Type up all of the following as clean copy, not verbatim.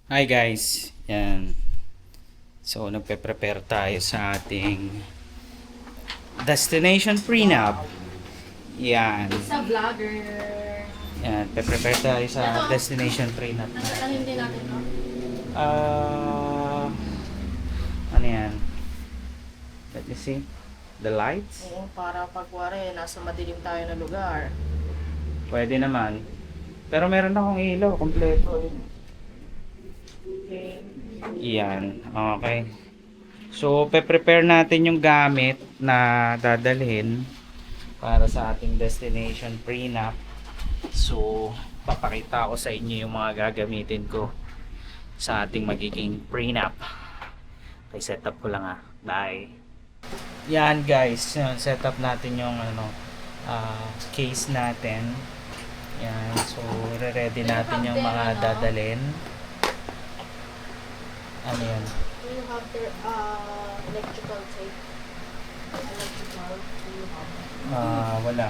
Hi guys, yan. So nagpe-prepare tayo sa ating destination prenup. Yan. Sa vlogger. Yan, prepare tayo sa destination prenup Nasaan natin. din natin to? Ah, ano yan? Let me see. The lights? Oo, para pagwari, nasa madilim tayo na lugar. Pwede naman. Pero meron akong ilaw, kompleto. Okay. Yan, okay. So, pe-prepare natin yung gamit na dadalhin para sa ating destination prenup. So, papakita ko sa inyo yung mga gagamitin ko sa ating magiging prenup. Okay, setup ko lang Bye. Yan guys, yun, setup natin yung case natin. Yan, so re-ready natin yung mga dadalhin. Ano yan? Do you have the electrical tape? Electrical, do you have? Wala.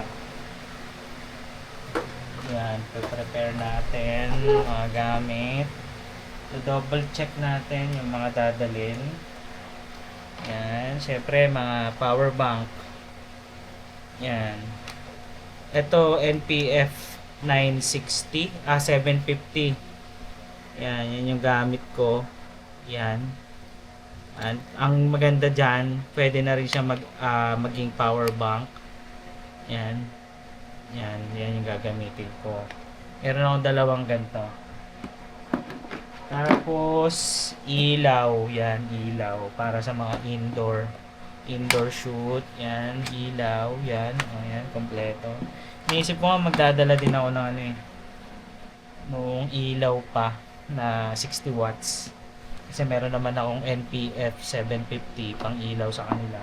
Yan, prepare natin mga gamit. So, double check natin yung mga dadalhin. Yan, syempre mga power bank. Yan. Ito NPF 960, 750. Yan, yan yung gamit ko. Yan. Ang maganda diyan, pwede na rin siya maging power bank. Yan. Yan yung gagamitin ko. Meron akong dalawang ganito. Tapos ilaw, yan, ilaw para sa mga indoor shoot, yan, ilaw, yan, ayan, kompleto. Iniisip ko nga magdadala din ako ng nung ilaw pa na 60 watts. Kasi meron naman akong NPF 750 pang ilaw sa kanila.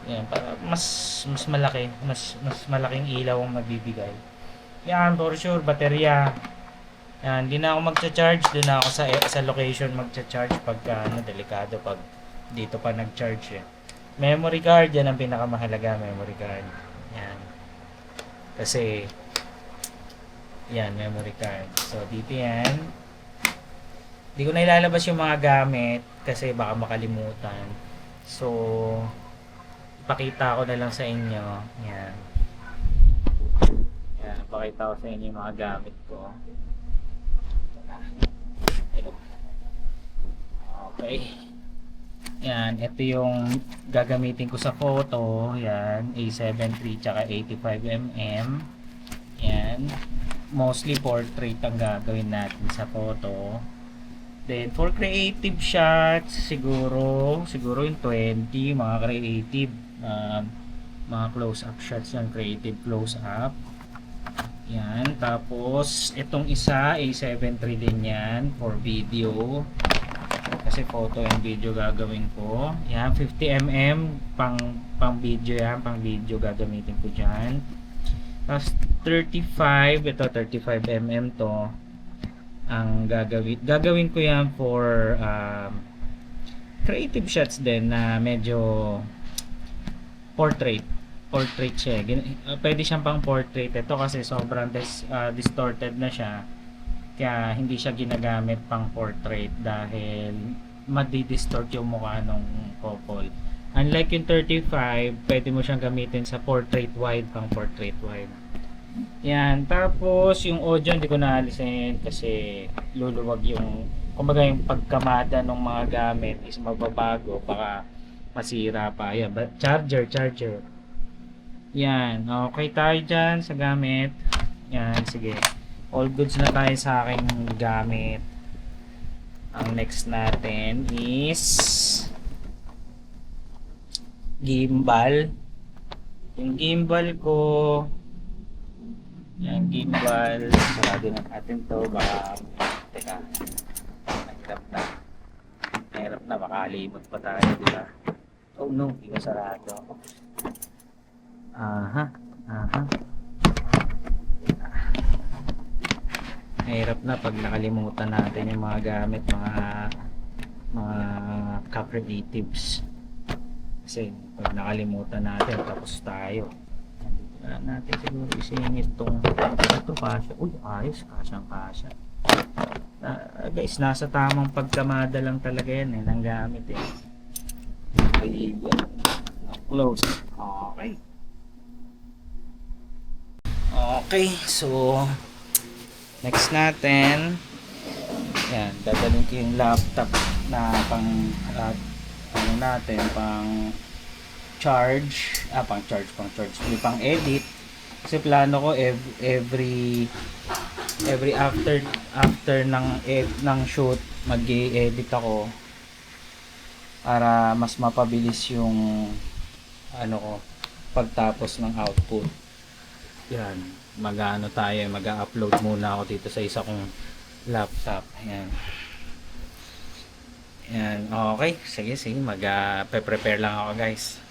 Yan, para mas malaki, mas malaking ilaw ang mabibigay. Yan, for sure, baterya. Yan, hindi na ako magcha-charge, doon na ako sa location magcha-charge pagka delikado pag dito pa nag-charge Memory card, yan ang pinakamahalaga, memory card. Yan. Kasi yan, memory card. So dito yan. Hindi ko na ilalabas yung mga gamit kasi baka makalimutan. So pakita ko na lang sa inyo. Yan. Yan, pakita ko sa inyo yung mga gamit ko. Okay. Yan, ito yung gagamitin ko sa photo. Yan, A7 III tsaka 85mm. Yan. Mostly portrait ang gagawin natin sa photo. Then for creative shots, siguro yung 20, mga creative, mga close-up shots yan, creative close-up. Yan, tapos itong isa, A7 III din yan for video. Kasi photo and video gagawin ko. Yan, 50mm pang video yan, pang video gagamitin ko diyan. Tapos 35, ito 35mm to. Ang gagawin ko yan for creative shots din na medyo portrait siya. Pwede siyang pang portrait ito kasi sobrang distorted na siya. Kaya hindi siya ginagamit pang portrait dahil madi-distort yung mukha ng couple. Unlike yung 35, pwede mo siyang gamitin sa portrait wide, pang portrait wide. Yan, tapos yung audio hindi ko naalisin kasi luluwag yung, kumbaga yung pagkamada ng mga gamit is magbabago, baka masira pa. Yan, charger. Yan, okay tayo dyan sa gamit. Yan, sige. All goods na tayo sa aking gamit. Ang next natin is gimbal. Yung gimbal ko, yan, gimbal. Sarado na natin to. Baka, teka, mahirap na, makalimot pa tayo, diba? Oh no, hindi ko sarado. Aha. Mahirap na pag nakalimutan natin yung mga gamit, mga creatives. Kasi pag nakalimutan natin, tapos tayo. Dito na natin siguro isingit itong ito kasya. Uy, ayos, kasyang kasya. guys, nasa tamang pagkamada lang talaga yan eh, ng gamit eh. Okay, close. Okay. Okay, so next natin, yan, dadalhin ko yung laptop na pang ano natin, pang charge, pang charge, hindi pang edit. Kasi plano ko every after ng shoot, mag-i-edit ako para mas mapabilis yung ano ko pagtapos ng output. Yan, mag-ano tayo, mag-upload muna ako dito sa isa kong laptop. Yan. Yan, okay. Sige, mag-prepare lang ako guys.